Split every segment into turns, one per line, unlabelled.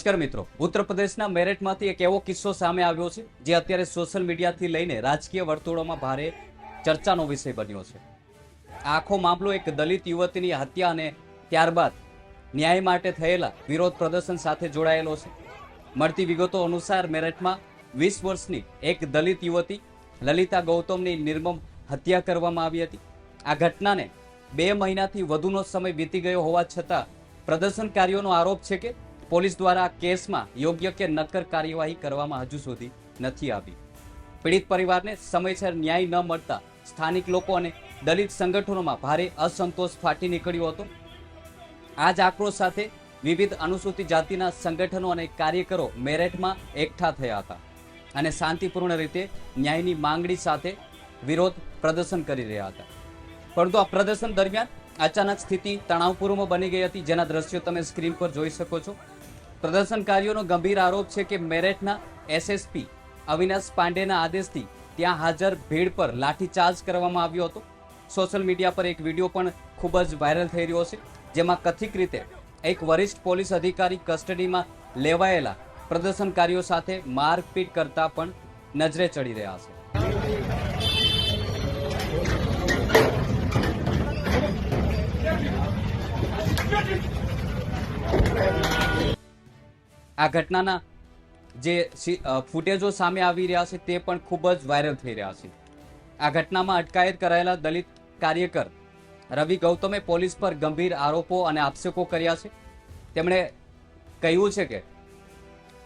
નમસ્કાર મિત્રો, ઉત્તર પ્રદેશના મેરઠમાંથી એક એવો કિસ્સો સામે આવ્યો છે જે અત્યારે સોશિયલ મીડિયાથી લઈને રાજકીય વર્તુળોમાં ભારે ચર્ચાનો વિષય બન્યો છે. આ આખો મામલો એક દલિત યુવતીની હત્યા અને ત્યારબાદ ન્યાય માટે થયેલા વિરોધ પ્રદર્શન સાથે જોડાયેલો છે. મળતી વિગતો અનુસાર મેરઠમાં 20 વર્ષની એક દલિત યુવતી લલિતા ગૌતમની નિર્મમ હત્યા કરવામાં આવી હતી. આ ઘટનાને 2 મહિનાથી વધુનો સમય વીતી ગયો હોવા છતાં પ્રદર્શનકારીઓનો આરોપ છે કે પોલીસ દ્વારા આ કેસમાં યોગ્ય કે નક્કર કાર્યવાહી કરવામાં હજુ સુધી નથી આવી. પીડિત પરિવારને સમયસર ન્યાય ન મળતા સ્થાનિક લોકો અને દલિત સંગઠનોમાં ભારે અસંતોષ ફાટી નીકળ્યો હતો. આ જ આક્રોશ સાથે વિવિધ અનુસૂચિત જાતિના સંગઠનો અને કાર્યકરો મેરઠમાં એકઠા થયા હતા અને શાંતિપૂર્ણ રીતે ન્યાયની માંગણી સાથે વિરોધ પ્રદર્શન કરી રહ્યા હતા. પરંતુ આ પ્રદર્શન દરમિયાન અચાનક સ્થિતિ તણાવપૂર્ણ બની ગઈ હતી, જેના દ્રશ્યો તમે સ્ક્રીન પર જોઈ શકો છો. પ્રદર્શનકારીઓનો ગંભીર આરોપ છે કે મેરઠના એસએસપી અવિનાશ પાંડેના આદેશથી ત્યાં હાજર ભીડ પર લાઠીચાર્જ કરવામાં આવ્યો હતો. સોશિયલ મીડિયા પર એક વિડીયો પણ ખૂબ જ વાયરલ થઈ રહ્યો છે, જેમાં કથિત રીતે એક વરિષ્ઠ પોલીસ અધિકારી કસ્ટડીમાં લેવાયેલા પ્રદર્શનકારીઓ સાથે મારપીટ કરતા પણ નજરે ચડી રહ્યા છે. આ ઘટનાના જે ફૂટેજો સામે આવી રહ્યા છે તે પણ ખૂબ જ વાયરલ થઈ રહ્યા છે. આ ઘટનામાં અટકાયત કરાયેલા દલિત કાર્યકર રવિ ગૌતમે પોલીસ પર ગંભીર આરોપો અને આક્ષેપો કર્યા છે. તેમણે કહ્યું છે કે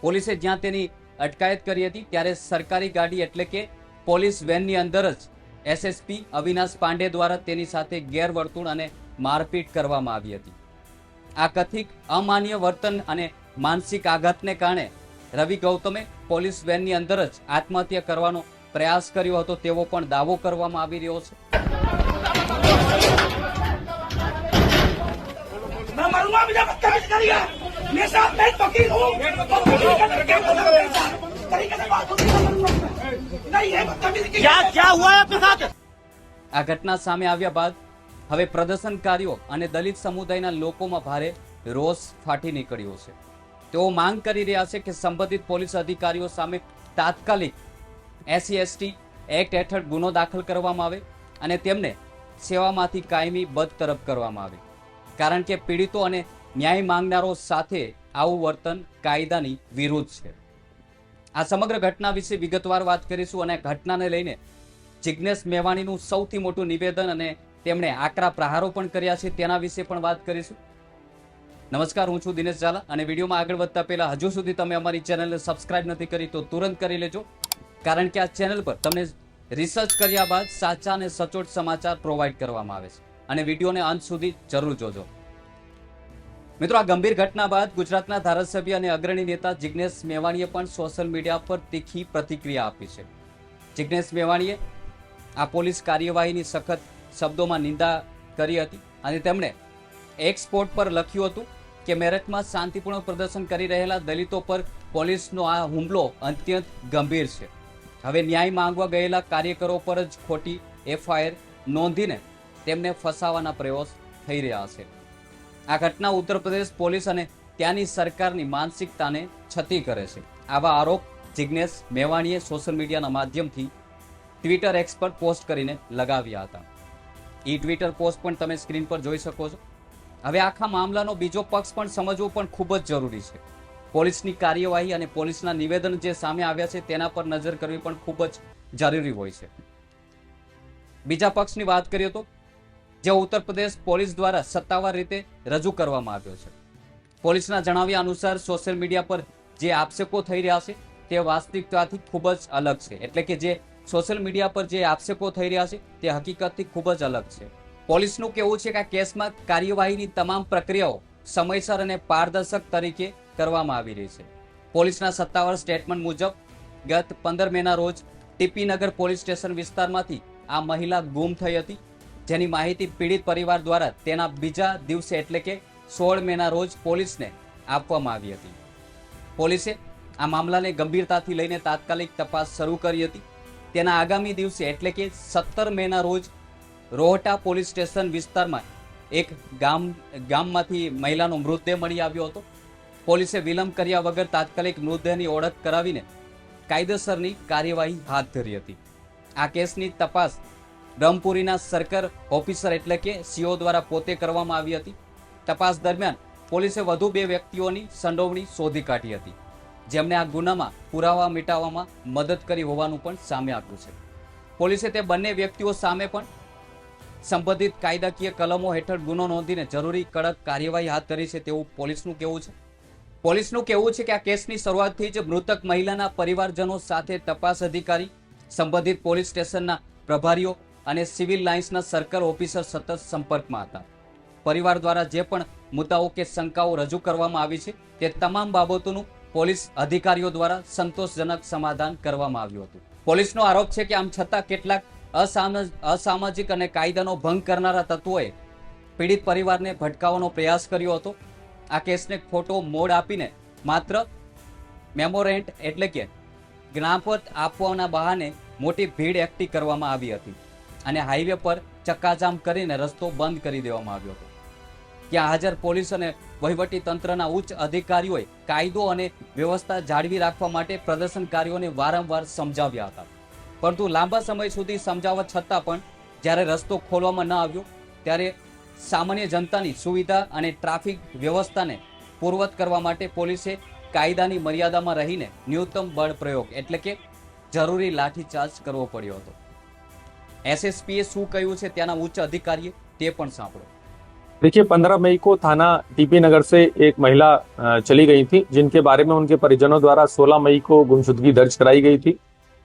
પોલીસે જ્યાં તેની અટકાયત કરી હતી ત્યારે સરકારી ગાડી એટલે કે પોલીસ વેનની અંદર જ એસએસપી અવિનાશ પાંડે દ્વારા તેની સાથે ગેરવર્તણૂક અને મારપીટ કરવામાં આવી હતી. આ કથિત અમાન્ય વર્તન અને માનસિક આઘાતને કારણે રવિ ગૌતમે પોલીસ વેનની અંદર જ આત્મહત્યા કરવાનો પ્રયાસ કર્યો હતો તેવો પણ દાવો કરવામાં આવી રહ્યો છે. આ ઘટના સામે આવ્યા બાદ હવે પ્રદર્શનકારીઓ અને દલિત સમુદાયના લોકોમાં ભારે રોષ ફાટી નીકળ્યો છે. તેઓ માંગ કરી રહ્યા છે કે સંબંધિત પોલીસ અધિકારીઓ સામે તાત્કાલિક SC/ST એક્ટ હેઠળ ગુનો દાખલ કરવામાં આવે અને તેમને સેવામાંથી કાયમી બરતરફ કરવામાં આવે, કારણ કે પીડિતો અને ન્યાય માંગનારો સાથે આવું વર્તન કાયદાની વિરુદ્ધ છે. આ સમગ્ર ઘટના વિશે વિગતવાર વાત કરીશું અને ઘટનાને લઈને જિગ્નેશ મેવાણીનું સૌથી મોટું નિવેદન અને તેમણે આકરા પ્રહારો પણ કર્યા છે તેના વિશે પણ વાત કરીશું. નમસ્કાર, હું છું દિનેશ ઝાલા અને વિડીયોમાં આગળ વધતા પહેલા હજુ સુધી તમે અમારી ચેનલને સબસ્ક્રાઇબ નથી કરી તો તુરંત કરી લેજો, કારણ કે આ ચેનલ પર તમને રિસર્ચ કર્યા બાદ સાચા અને સચોટ સમાચાર પ્રોવાઈડ કરવામાં આવે છે અને વિડીયોને અંત સુધી જરૂર જોજો. મિત્રો, આ ગંભીર ઘટના બાદ ગુજરાતના ધારાસભ્ય અને અગ્રણી નેતા જિગ્નેશ મેવાણીએ પણ સોશિયલ મીડિયા પર તીખી પ્રતિક્રિયા આપી છે. જિગ્નેશ મેવાણીએ આ પોલીસ કાર્યવાહીની સખત શબ્દોમાં નિંદા કરી હતી અને તેમણે એક સ્પોટ પર લખ્યું હતું કે મેરઠમાં શાંતિપૂર્ણ પ્રદર્શન કરી રહેલા દલિતો પર પોલીસનો આ હુમલો અત્યંત ગંભીર છે. હવે ન્યાય માંગવા ગયેલા કાર્યકરો પર જ ખોટી FIR નોંધીને તેમને ફસાવાના પ્રયાસ થઈ રહ્યા છે. આ ઘટના ઉત્તર પ્રદેશ પોલીસ અને ત્યાંની સરકારની માનસિકતાને છતી કરે છે. આવા આરોપ જિગ્નેશ મેવાણીએ સોશિયલ મીડિયાના માધ્યમથી ટ્વિટર X પર પોસ્ટ કરીને લગાવ્યા હતા. ટ્વિટર પોસ્ટ પણ તમે સ્ક્રીન પર જોઈ શકો છો. હવે આખા મામલાનો બીજો પક્ષ પણ સમજવો પણ ખૂબ જ જરૂરી છે. પોલીસની કાર્યવાહી અને પોલીસના નિવેદન જે સામે આવ્યા છે તેના પર નજર કરવી પણ ખૂબ જ જરૂરી હોય છે. બીજા પક્ષની વાત કરીએ તો જે ઉત્તર પ્રદેશ પોલીસ દ્વારા સત્તાવાર રીતે રજૂ કરવામાં આવ્યો છે. પોલીસના જણાવ્યા અનુસાર સોશિયલ મીડિયા પર જે આક્ષેપો થઈ રહ્યા છે તે વાસ્તવિકતાથી ખૂબ જ અલગ છે. એટલે કે જે સોશિયલ મીડિયા પર જે આક્ષેપો થઈ રહ્યા છે તે હકીકતથી ખૂબ જ અલગ છે. પોલીસનું કહેવું છે કે આ કેસમાં કાર્યવાહીની તમામ પ્રક્રિયાઓ સમયસર અને પારદર્શક તરીકે કરવામાં આવી રહી છે. પોલીસના સત્તાવાર સ્ટેટમેન્ટ મુજબ ગત 15 મેના રોજ TP નગર પોલીસ સ્ટેશન વિસ્તારમાંથી આ મહિલા ગુમ થઈ હતી, જેની માહિતી પીડિત પરિવાર દ્વારા તેના બીજા દિવસે એટલે કે 16 મેના રોજ પોલીસને આપવામાં આવી હતી. પોલીસે આ મામલાને ગંભીરતાથી લઈને તાત્કાલિક તપાસ શરૂ કરી હતી. તેના આગામી દિવસે એટલે કે 17 મેના રોજ રોહટા પોલીસ સ્ટેશન વિસ્તારમાં એક ગામમાંથી મહિલાનો મૃતદેહ મળી આવ્યો હતો પોલીસે વિલંબ કર્યા વગર તાત્કાલિક મૃતદેહની ઓળખ કરાવીને કાયદેસરની કાર્યવાહી હાથ ધરી હતી. આ કેસની તપાસ બ્રહ્મપુરીના સર્કલ ઓફિસર એટલે કે સીઓ દ્વારા પોતે કરવામાં આવી હતી. તપાસ દરમિયાન પોલીસે વધુ 2 વ્યક્તિઓની સંડોવણી શોધી કાઢી હતી, જેમને આ ગુનામાં પુરાવા મિટાવવામાં મદદ કરી હોવાનું પણ સામે આવ્યું છે. પોલીસે તે બંને વ્યક્તિઓ સામે પણ સંબંધિત કાયદાકીય કલમો હેઠળ ગુનો નોંધીને જરૂરી કડક કાર્યવાહી હાથ ધરી છે તેવું પોલીસનું કહેવું છે. પોલીસનું કહેવું છે કે આ કેસની શરૂઆતથી જ મૃતક મહિલાના પરિવારજનો સાથે તપાસ અધિકારી, સંબંધિત પોલીસ સ્ટેશનના પ્રભારીઓ અને સિવિલ લાઇન્સના સર્કલ ઓફિસર સતત સંપર્કમાં હતા. પરિવાર દ્વારા જે પણ મુદ્દાઓ કે શંકાઓ રજૂ કરવામાં આવી છે તે તમામ બાબતોનું પોલીસ અધિકારીઓ દ્વારા સંતોષજનક સમાધાન કરવામાં આવ્યું હતું. પોલીસનો આરોપ છે કે આમ છતાં કેટલાક અસામાજિક અને કાયદાનો ભંગ કરનારા તત્વોએ પીડિત પરિવારને ભટકાવવાનો પ્રયાસ કર્યો હતો. આ કેસને ખોટો મોડ આપીને માત્ર મેમોરેન્ટ એટલે કે જ્ઞાપન આપવાના બહાને મોટી ભીડ એકઠી કરવામાં આવી હતી અને હાઈવે પર ચક્કાજામ કરીને રસ્તો બંધ કરી દેવામાં આવ્યો હતો. ત્યાં હાજર પોલીસ અને વહીવટી તંત્રના ઉચ્ચ અધિકારીઓએ કાયદો અને વ્યવસ્થા જાળવી રાખવા માટે પ્રદર્શનકારીઓને વારંવાર સમજાવ્યા હતા, પરંતુ લાંબા સમય સુધી સમજાવવા છતાં પણ જ્યારે રસ્તો ખોલવામાં ન આવ્યો ત્યારે સામાન્ય જનતાની સુવિધા અને ટ્રાફિક વ્યવસ્થાને પૂર્વવત કરવા માટે પોલીસે કાયદાની મર્યાદામાં રહીને ન્યૂનતમ બળ પ્રયોગ એટલે કે જરૂરી લાઠીચાર્જ કરવો પડ્યો હતો. એસએસપીએ શું કહ્યું છે ત્યાંના ઉચ્ચ અધિકારીએ તે પણ સાંભળો.
देखिए 15 मई को थाना टीपी नगर से एक महिला चली गई थी, जिनके बारे में उनके परिजनों द्वारा 16 मई को गुमशुदगी दर्ज कराई गई थी.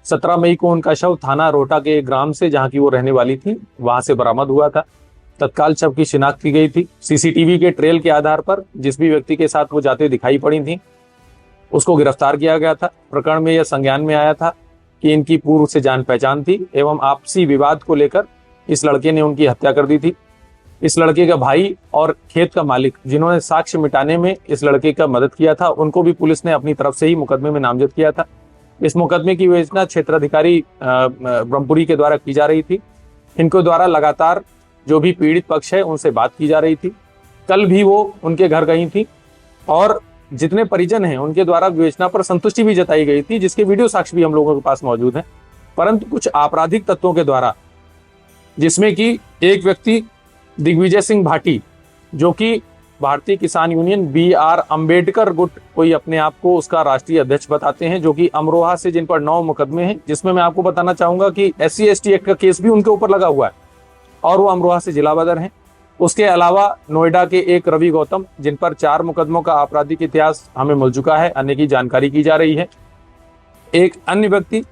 17 मई को उनका शव थाना रोहटा के ग्राम से जहां की वो रहने वाली थी वहां से बरामद हुआ था. तत्काल शव की शिनाख्त की गई थी. सीसीटीवी के ट्रेल के आधार पर जिस भी व्यक्ति के साथ वो जाते दिखाई पड़ी थी उसको गिरफ्तार किया गया था. प्रकरण में यह संज्ञान में आया था कि इनकी पूर्व से जान पहचान थी एवं आपसी विवाद को लेकर इस लड़के ने उनकी हत्या कर दी थी. इस लड़के का भाई और खेत का मालिक जिन्होंने साक्ष्य मिटाने में इस लड़के का मदद किया था उनको भी पुलिस ने अपनी तरफ से ही मुकदमे में नामजद किया था. इस मुकदमे की विवेचना क्षेत्राधिकारी ब्रह्मपुरी के द्वारा की जा रही थी. इनको द्वारा लगातार जो भी पीड़ित पक्ष है उनसे बात की जा रही थी. कल भी वो उनके घर गई थी और जितने परिजन हैं उनके द्वारा विवेचना पर संतुष्टि भी जताई गई थी, जिसके वीडियो साक्ष्य भी हम लोगों के पास मौजूद हैं. परंतु कुछ आपराधिक तत्वों के द्वारा, जिसमें कि एक व्यक्ति दिग्विजय सिंह भाटी जो कि भारतीय किसान यूनियन BR अंबेडकर गुट कोई अपने आप को उसका राष्ट्रीय अध्यक्ष बताते हैं, जो कि अमरोहा से जिन पर 9 मुकदमे हैं, जिसमें मैं आपको बताना चाहूंगा कि SC/ST एक्ट का केस भी उनके ऊपर लगा हुआ है और वो अमरोहा से जिला बदर हैं. उसके अलावा नोएडा के एक रवि गौतम जिन पर 4 मुकदमों का आपराधिक इतिहास हमें मिल चुका है, अन्य की जानकारी की जा रही है. एक अन्य व्यक्ति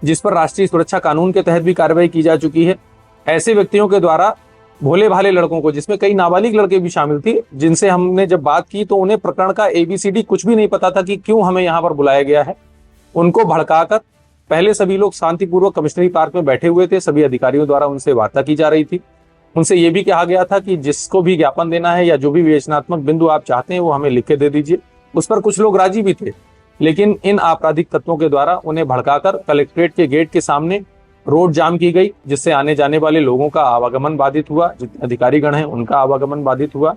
जिस पर राष्ट्रीय सुरक्षा कानून के तहत भी कार्रवाई की जा चुकी है. ऐसे व्यक्तियों के द्वारा भोले भाले लड़कों को, जिसमें कई नाबालिग लड़के भी शामिल थे, जिनसे हमने जब बात की तो उन्हें प्रकरण का ABCD कुछ भी नहीं पता था कि क्यों हमें यहाँ पर बुलाया गया है. उनको भड़काकर पहले सभी लोग शांतिपूर्वक कमिश्नरी पार्क में बैठे हुए थे. सभी अधिकारियों द्वारा उनसे वार्ता की जा रही थी. उनसे ये भी कहा गया था कि जिसको भी ज्ञापन देना है या जो भी विवेचनात्मक बिंदु आप चाहते हैं वो हमें लिख के दे दीजिए. उस पर कुछ लोग राजी भी थे, लेकिन इन आपराधिक तत्वों के द्वारा उन्हें भड़काकर कलेक्ट्रेट के गेट के सामने रोड जाम की गई, जिससे आने जाने वाले लोगों का आवागमन बाधित हुआ. जितने अधिकारीगण हैं उनका आवागमन बाधित हुआ.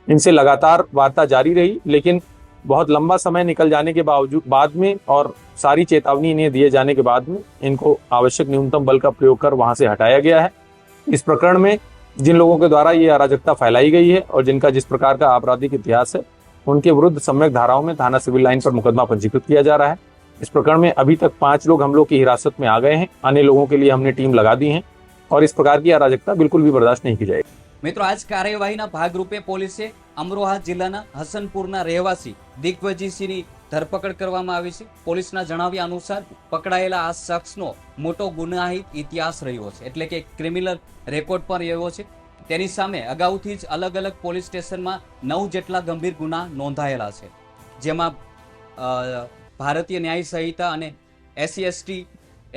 इनसे लगातार वार्ता जारी रही, लेकिन बहुत लंबा समय निकल जाने के बाद में और सारी चेतावनी इन्हें दिए जाने के बाद में इनको आवश्यक न्यूनतम बल का प्रयोग कर वहां से हटाया गया है. इस प्रकरण में जिन लोगों के द्वारा ये अराजकता फैलाई गई है और जिनका जिस प्रकार का आपराधिक इतिहास है, उनके विरुद्ध सम्यक धाराओं में थाना सिविल लाइन पर मुकदमा पंजीकृत किया जा रहा है. इस प्रकरण में अभी तक 5 लोग हम लोग की हिरासत में आ गए हैं. अन्य लोगों के लिए हमने टीम लगा दी है और इस प्रकार की अराजकता बिल्कुल भी बर्दाश्त नहीं की जाएगी.
મિત્રો, આજ કાર્યવાહીના ભાગરૂપે પોલીસે અમરોહા જિલ્લાના હસનપુરના રહેવાસી દિગ્વિજયસિંહની ધરપકડ કરવામાં આવી છે. પોલીસના જણાવ્યા અનુસાર પકડાયેલા આ શખ્સનો મોટો ગુનાહિત ઇતિહાસ રહ્યો છે, એટલે કે ક્રિમિનલ રેકોર્ડ પણ રહ્યો છે. તેની સામે અગાઉથી જ અલગ અલગ પોલીસ સ્ટેશનમાં 9 જેટલા ગંભીર ગુના નોંધાયેલા છે, જેમાં ભારતીય ન્યાય સંહિતા અને SC/ST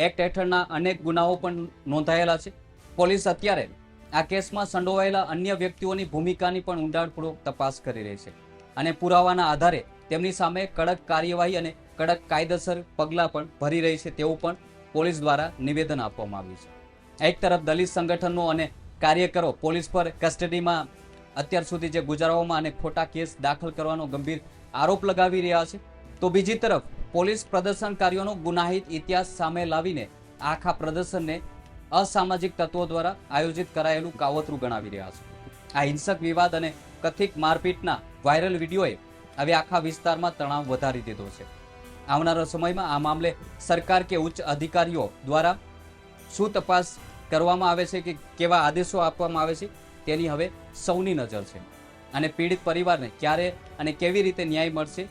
એક્ટ હેઠળના અનેક ગુનાઓ પણ નોંધાયેલા છે. પોલીસ અત્યારે આ કેસમાં સંડોવાયેલા અન્ય વ્યક્તિઓની ભૂમિકાની પણ ઊંડાણપૂર્વક તપાસ કરી રહી છે અને પુરાવાના આધારે તેમની સામે કડક કાર્યવાહી અને કડક કાયદેસર પગલાં પણ ભરી રહી છે તેવું પણ પોલીસ દ્વારા નિવેદન આપવામાં આવ્યું છે. એક તરફ દલિત સંગઠનો અને કાર્યકરો પોલીસ પર કસ્ટડીમાં અત્યાર સુધી જે ગુજારવામાં અને ખોટા કેસ દાખલ કરવાનો ગંભીર આરોપ લગાવી રહ્યા છે, તો બીજી તરફ પોલીસ પ્રદર્શનકારીઓનો ગુનાહિત ઇતિહાસ સામે લાવીને આખા પ્રદર્શનને અસામાજિક તત્વો દ્વારા આયોજિત કરાયેલું કાવતરું ગણાવી રહ્યા છે. આ હિંસક વિવાદ અને કથિત મારપીટના વાયરલ વિડીયોએ હવે આખા વિસ્તારમાં તણાવ વધારી દીધો છે. આવનારા સમયમાં આ મામલે સરકાર કે ઉચ્ચ અધિકારીઓ દ્વારા શું તપાસ કરવામાં આવે છે કે કેવા આદેશો આપવામાં આવે છે તેની હવે સૌની નજર છે. અને પીડિત પરિવારને ક્યારે અને કેવી રીતે ન્યાય મળશે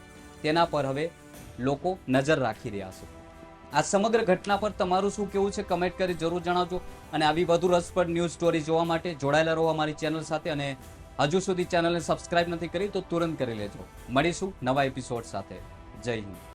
તેના પર હવે લોકો નજર રાખી રહ્યા છે. આ સમગ્ર ઘટના પર તમારું શું કહેવું છે કમેન્ટ કરી જરૂર જણાવજો. અને આવી વધુ રસપ્રદ ન્યૂઝ સ્ટોરી જોવા માટે જોડાયેલા રહો અમારી ચેનલ સાથે. અને હજુ સુધી ચેનલને સબસ્ક્રાઇબ નથી કરી તો તુરંત કરી લેજો. મળીશું નવા એપિસોડ સાથે. જય હિન્દ.